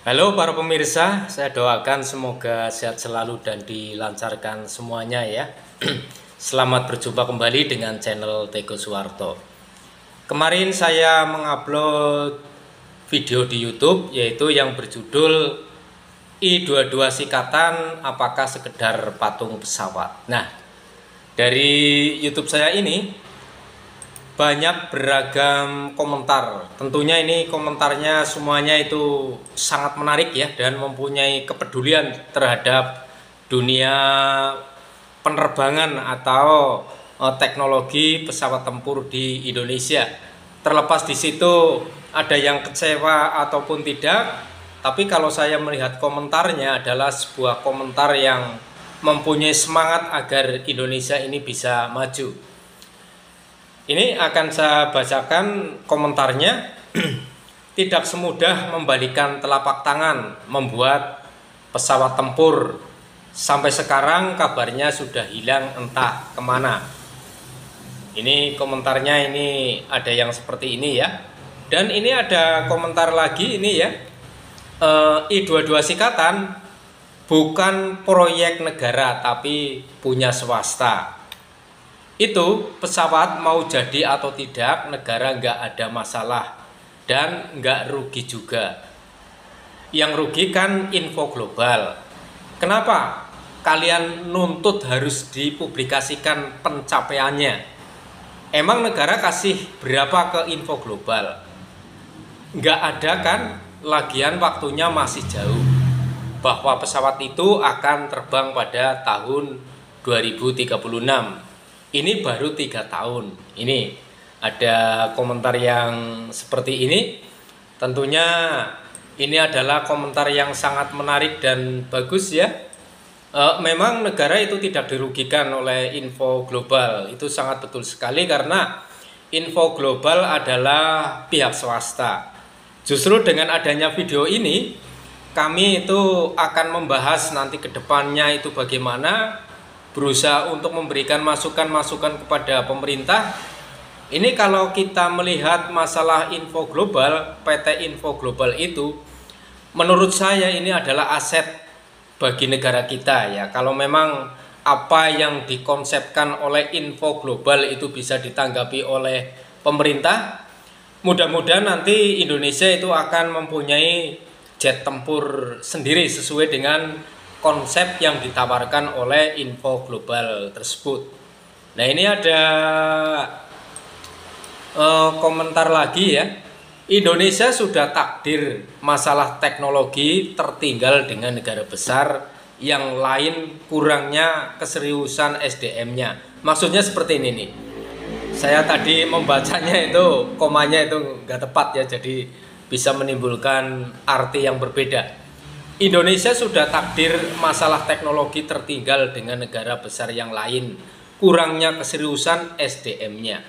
Halo para pemirsa, saya doakan semoga sehat selalu dan dilancarkan semuanya ya. Selamat berjumpa kembali dengan channel Tego Suwarto. Kemarin saya mengupload video di YouTube yaitu yang berjudul I-22 Sikatan apakah sekedar patung pesawat. Nah, dari YouTube saya ini banyak beragam komentar. Tentunya ini komentarnya semuanya itu sangat menarik ya dan mempunyai kepedulian terhadap dunia penerbangan atau teknologi pesawat tempur di Indonesia. Terlepas di situ ada yang kecewa ataupun tidak, tapi kalau saya melihat komentarnya adalah sebuah komentar yang mempunyai semangat agar Indonesia ini bisa maju. Ini akan saya bacakan komentarnya. Tidak semudah membalikan telapak tangan membuat pesawat tempur. Sampai sekarang kabarnya sudah hilang entah kemana. Ini komentarnya, ini ada yang seperti ini ya. Dan ini ada komentar lagi ini ya. I-22 Sikatan bukan proyek negara tapi punya swasta. Itu pesawat mau jadi atau tidak negara nggak ada masalah dan nggak rugi juga. Yang rugi kan info global. Kenapa kalian nuntut harus dipublikasikan pencapaiannya? Emang negara kasih berapa ke info global? Nggak ada kan? Lagian waktunya masih jauh. Bahwa pesawat itu akan terbang pada tahun 2036. Ini baru 3 tahun. Ini ada komentar yang seperti ini. Tentunya ini adalah komentar yang sangat menarik dan bagus ya. Memang negara itu tidak dirugikan oleh info global. Itu sangat betul sekali karena info global adalah pihak swasta. Justru dengan adanya video ini, kami itu akan membahas nanti ke depannya itu bagaimana berusaha untuk memberikan masukan-masukan kepada pemerintah. Ini kalau kita melihat masalah info global, PT Info Global itu menurut saya ini adalah aset bagi negara kita ya. Kalau memang apa yang dikonsepkan oleh info global itu bisa ditanggapi oleh pemerintah, mudah-mudahan nanti Indonesia itu akan mempunyai jet tempur sendiri sesuai dengan konsep yang ditawarkan oleh info global tersebut. Nah, ini ada komentar lagi ya. Indonesia sudah takdir masalah teknologi tertinggal dengan negara besar yang lain kurangnya keseriusan SDM-nya. Maksudnya seperti ini nih. Saya tadi membacanya itu komanya itu nggak tepat ya, jadi bisa menimbulkan arti yang berbeda. Indonesia sudah takdir masalah teknologi tertinggal dengan negara besar yang lain, kurangnya keseriusan SDM-nya.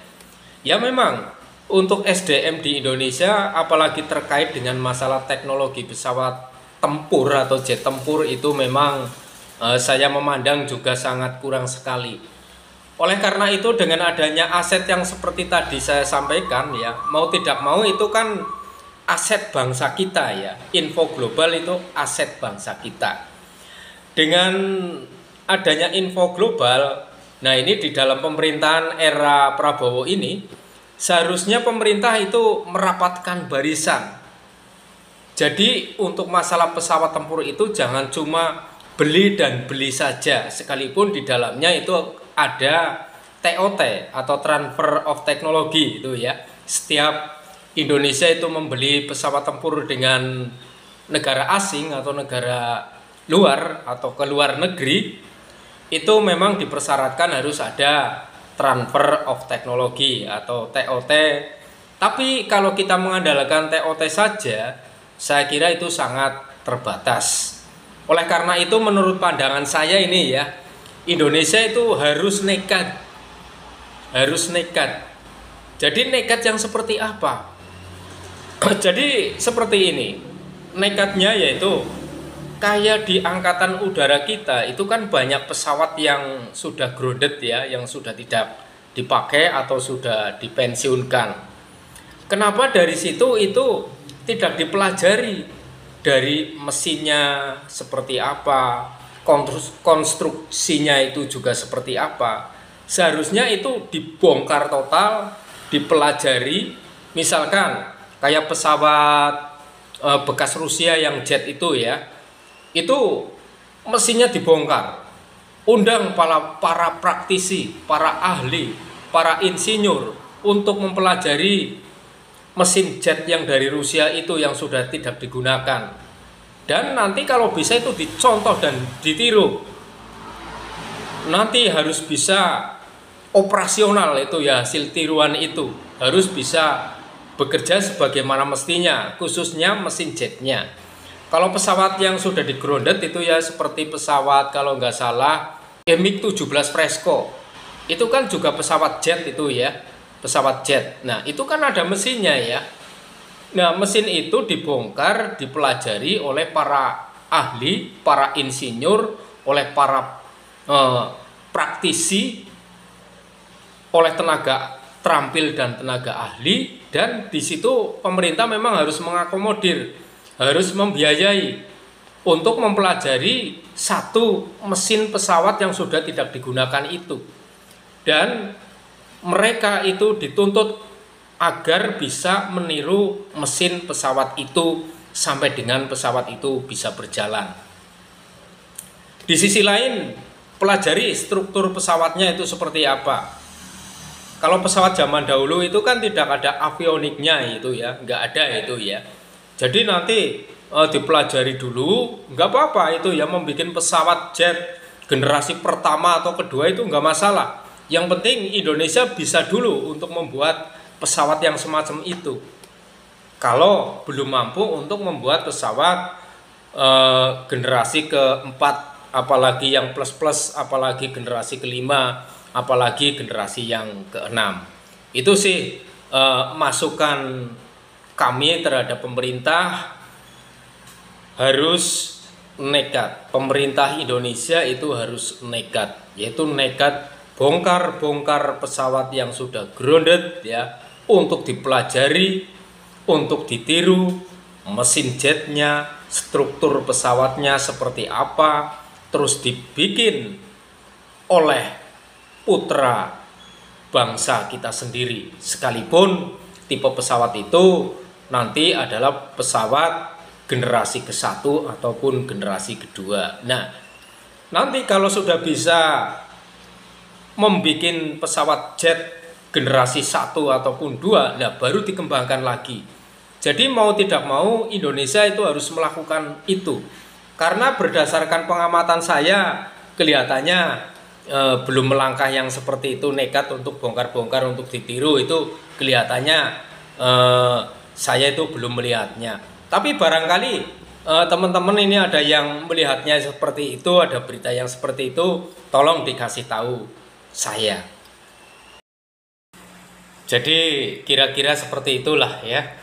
Ya memang untuk SDM di Indonesia apalagi terkait dengan masalah teknologi pesawat tempur atau jet tempur itu memang saya memandang juga sangat kurang sekali. Oleh karena itu dengan adanya aset yang seperti tadi saya sampaikan ya, mau tidak mau itu kan aset bangsa kita ya. Info global itu aset bangsa kita. Dengan adanya info global, nah ini di dalam pemerintahan era Prabowo ini seharusnya pemerintah itu merapatkan barisan. Jadi untuk masalah pesawat tempur itu jangan cuma beli dan beli saja, sekalipun di dalamnya itu ada TOT atau transfer of technology itu ya. Setiap Indonesia itu membeli pesawat tempur dengan negara asing atau negara luar atau ke luar negeri, itu memang dipersyaratkan harus ada transfer of technology atau TOT. Tapi kalau kita mengandalkan TOT saja, saya kira itu sangat terbatas. Oleh karena itu menurut pandangan saya ini ya, Indonesia itu harus nekat. Harus nekat. Jadi nekat yang seperti apa? Jadi seperti ini, nekatnya yaitu kayak di angkatan udara kita itu kan banyak pesawat yang sudah grounded ya, yang sudah tidak dipakai atau sudah dipensiunkan. Kenapa dari situ itu tidak dipelajari? dari mesinnya seperti apa, konstruksinya itu juga seperti apa. Seharusnya itu dibongkar total, dipelajari. Misalkan kayak pesawat bekas Rusia yang jet itu ya, itu mesinnya dibongkar. Undang para praktisi, para ahli, para insinyur untuk mempelajari mesin jet yang dari Rusia itu yang sudah tidak digunakan. Dan nanti kalau bisa itu dicontoh dan ditiru. Nanti harus bisa operasional itu ya, hasil tiruan itu harus bisa bekerja sebagaimana mestinya, khususnya mesin jetnya. Kalau pesawat yang sudah di-grounded itu ya seperti pesawat kalau nggak salah MiG-17 Fresco. Itu kan juga pesawat jet itu ya, pesawat jet. Nah itu kan ada mesinnya ya. Nah mesin itu dibongkar, dipelajari oleh para ahli, para insinyur, oleh para praktisi, oleh tenaga terampil dan tenaga ahli. Dan di situ pemerintah memang harus mengakomodir, harus membiayai untuk mempelajari satu mesin pesawat yang sudah tidak digunakan itu. Dan mereka itu dituntut agar bisa meniru mesin pesawat itu sampai dengan pesawat itu bisa berjalan. Di sisi lain, pelajari struktur pesawatnya itu seperti apa. Kalau pesawat zaman dahulu itu kan tidak ada avioniknya itu ya, nggak ada itu ya. Jadi nanti dipelajari dulu, nggak apa-apa itu ya, membuat pesawat jet generasi pertama atau kedua itu nggak masalah. Yang penting Indonesia bisa dulu untuk membuat pesawat yang semacam itu. Kalau belum mampu untuk membuat pesawat generasi keempat, apalagi yang plus-plus, apalagi generasi kelima, apalagi generasi yang keenam. Itu sih masukan kami terhadap pemerintah. Harus nekat, pemerintah Indonesia itu harus nekat, yaitu nekat bongkar-bongkar pesawat yang sudah grounded ya, untuk dipelajari, untuk ditiru mesin jetnya, struktur pesawatnya seperti apa, terus dibikin oleh putra bangsa kita sendiri, sekalipun tipe pesawat itu nanti adalah pesawat generasi ke-1 ataupun generasi kedua. Nah, nanti kalau sudah bisa membuat pesawat jet generasi 1 ataupun 2, nah baru dikembangkan lagi. Jadi mau tidak mau Indonesia itu harus melakukan itu. Karena berdasarkan pengamatan saya, kelihatannya belum melangkah yang seperti itu, nekat untuk bongkar-bongkar, untuk ditiru, itu kelihatannya saya itu belum melihatnya. Tapi barangkali teman-teman ini ada yang melihatnya seperti itu, ada berita yang seperti itu, tolong dikasih tahu saya. Jadi kira-kira seperti itulah ya.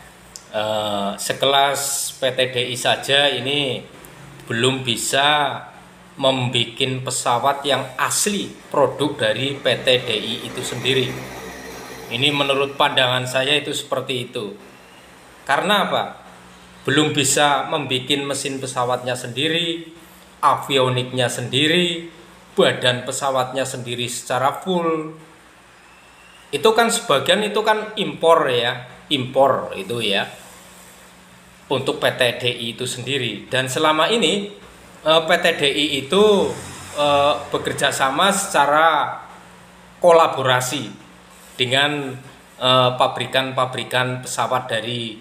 Sekelas PT DI saja ini belum bisa membuat pesawat yang asli produk dari PT DI itu sendiri. Ini menurut pandangan saya itu seperti itu. Karena apa? Belum bisa membuat mesin pesawatnya sendiri, avioniknya sendiri, badan pesawatnya sendiri secara full. Itu kan sebagian itu kan impor ya, impor itu ya, untuk PT DI itu sendiri. Dan selama ini PT DI itu bekerja sama secara kolaborasi dengan pabrikan-pabrikan pesawat dari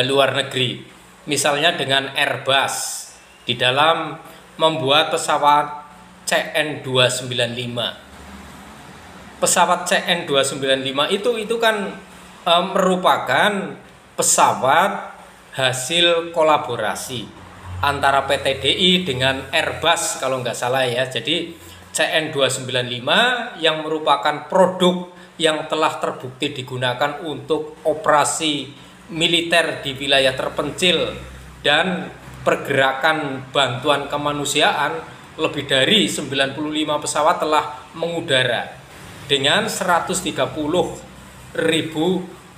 luar negeri. Misalnya dengan Airbus di dalam membuat pesawat CN295. Pesawat CN295 itu kan merupakan pesawat hasil kolaborasi antara PT DI dengan Airbus kalau nggak salah ya. Jadi CN295 yang merupakan produk yang telah terbukti digunakan untuk operasi militer di wilayah terpencil dan pergerakan bantuan kemanusiaan. Lebih dari 95 pesawat telah mengudara dengan 130.000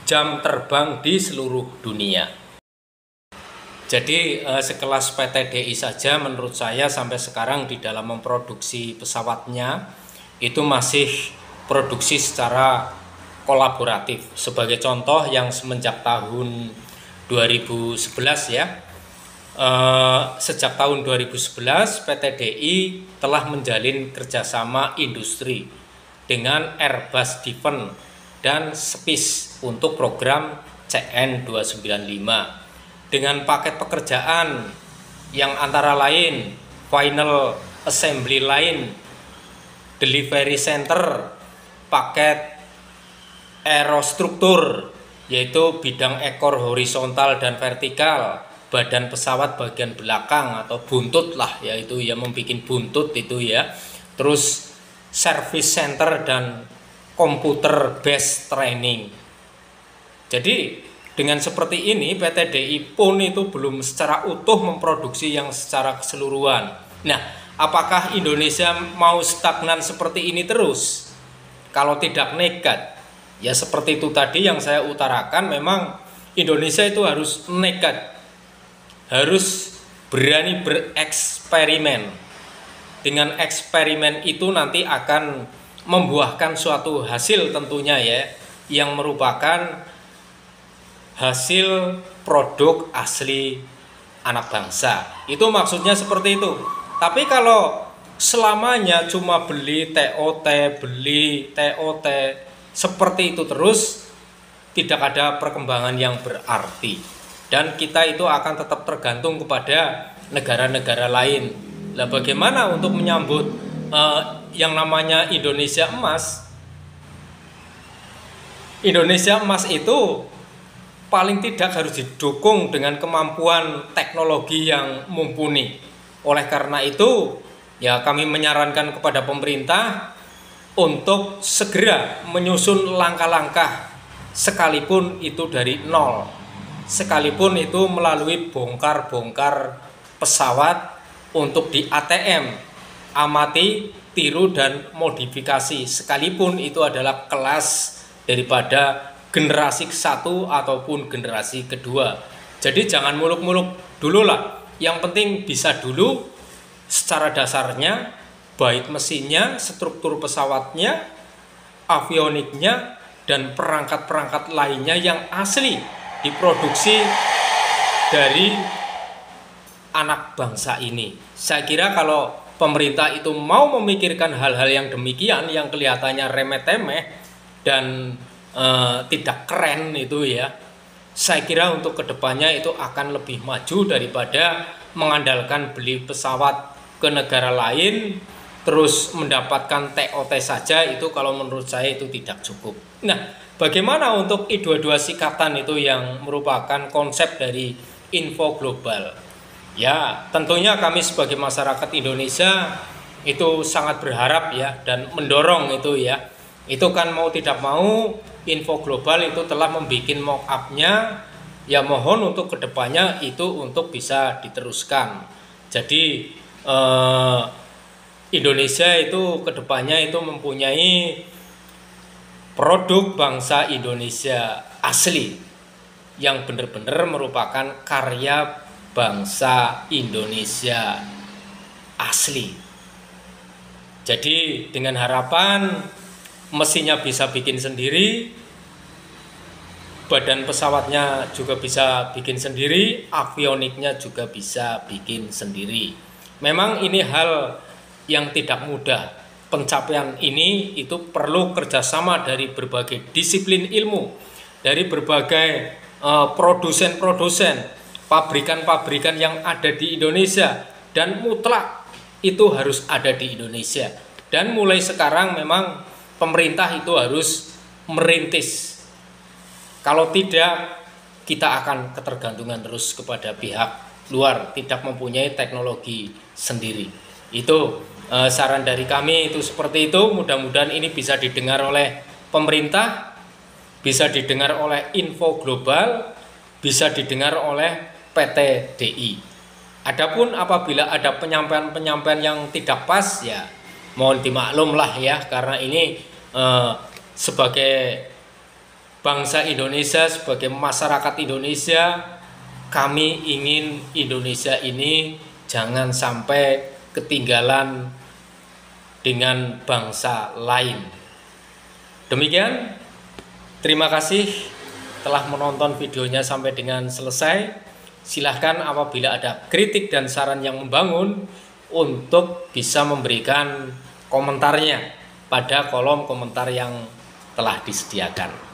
jam terbang di seluruh dunia. Jadi sekelas PT DI saja menurut saya sampai sekarang di dalam memproduksi pesawatnya itu masih produksi secara kolaboratif. Sebagai contoh yang semenjak tahun 2011 ya, sejak tahun 2011 PT DI telah menjalin kerjasama industri dengan Airbus Defence dan Space untuk program CN295 dengan paket pekerjaan yang antara lain Final Assembly Line, Delivery Center, paket aerostruktur yaitu bidang ekor horizontal dan vertikal, badan pesawat bagian belakang atau buntut lah, yaitu ya membuat buntut itu ya, terus service center dan komputer based training. Jadi dengan seperti ini PT DI pun itu belum secara utuh memproduksi yang secara keseluruhan. Nah, apakah Indonesia mau stagnan seperti ini terus? Kalau tidak nekat, ya seperti itu tadi yang saya utarakan, memang Indonesia itu harus nekat, harus berani bereksperimen. Dengan eksperimen itu nanti akan membuahkan suatu hasil tentunya ya, yang merupakan hasil produk asli anak bangsa. Itu maksudnya seperti itu. Tapi kalau selamanya cuma beli TOT seperti itu terus, tidak ada perkembangan yang berarti. Dan kita itu akan tetap tergantung kepada negara-negara lain. Nah, bagaimana untuk menyambut yang namanya Indonesia Emas? Indonesia Emas itu paling tidak harus didukung dengan kemampuan teknologi yang mumpuni. Oleh karena itu, ya kami menyarankan kepada pemerintah untuk segera menyusun langkah-langkah, sekalipun itu dari nol, sekalipun itu melalui bongkar-bongkar pesawat untuk di ATM, amati, tiru, dan modifikasi, sekalipun itu adalah kelas daripada generasi ke-1 ataupun generasi kedua. Jadi jangan muluk-muluk dulu lah. Yang penting bisa dulu secara dasarnya, baik mesinnya, struktur pesawatnya, avioniknya, dan perangkat-perangkat lainnya yang asli diproduksi dari anak bangsa ini. Saya kira kalau pemerintah itu mau memikirkan hal-hal yang demikian, yang kelihatannya remeh-temeh dan tidak keren itu ya, saya kira untuk kedepannya itu akan lebih maju daripada mengandalkan beli pesawat ke negara lain terus mendapatkan TOT saja. Itu kalau menurut saya itu tidak cukup. Nah, bagaimana untuk I-22 Sikatan itu yang merupakan konsep dari info global? Ya, tentunya kami sebagai masyarakat Indonesia itu sangat berharap ya, dan mendorong itu ya. Itu kan mau tidak mau info global itu telah membuat mock up-nya, ya mohon untuk kedepannya itu untuk bisa diteruskan. Jadi Indonesia itu kedepannya itu mempunyai produk bangsa Indonesia asli yang benar-benar merupakan karya bangsa Indonesia asli. Jadi dengan harapan mesinnya bisa bikin sendiri, badan pesawatnya juga bisa bikin sendiri, avioniknya juga bisa bikin sendiri. Memang ini hal yang tidak mudah. Pencapaian ini itu perlu kerjasama dari berbagai disiplin ilmu, dari berbagai produsen-produsen, pabrikan-pabrikan yang ada di Indonesia, dan mutlak itu harus ada di Indonesia. Dan mulai sekarang memang pemerintah itu harus merintis. Kalau tidak, kita akan ketergantungan terus kepada pihak luar, tidak mempunyai teknologi sendiri. Itu saran dari kami itu seperti itu. Mudah-mudahan ini bisa didengar oleh pemerintah, bisa didengar oleh info global, bisa didengar oleh PT DI. Adapun apabila ada penyampaian-penyampaian yang tidak pas, ya mohon dimaklum lah ya, karena ini sebagai bangsa Indonesia, sebagai masyarakat Indonesia, kami ingin Indonesia ini jangan sampai ketinggalan dengan bangsa lain. Demikian, terima kasih telah menonton videonya sampai dengan selesai. Silahkan apabila ada kritik dan saran yang membangun untuk bisa memberikan komentarnya pada kolom komentar yang telah disediakan.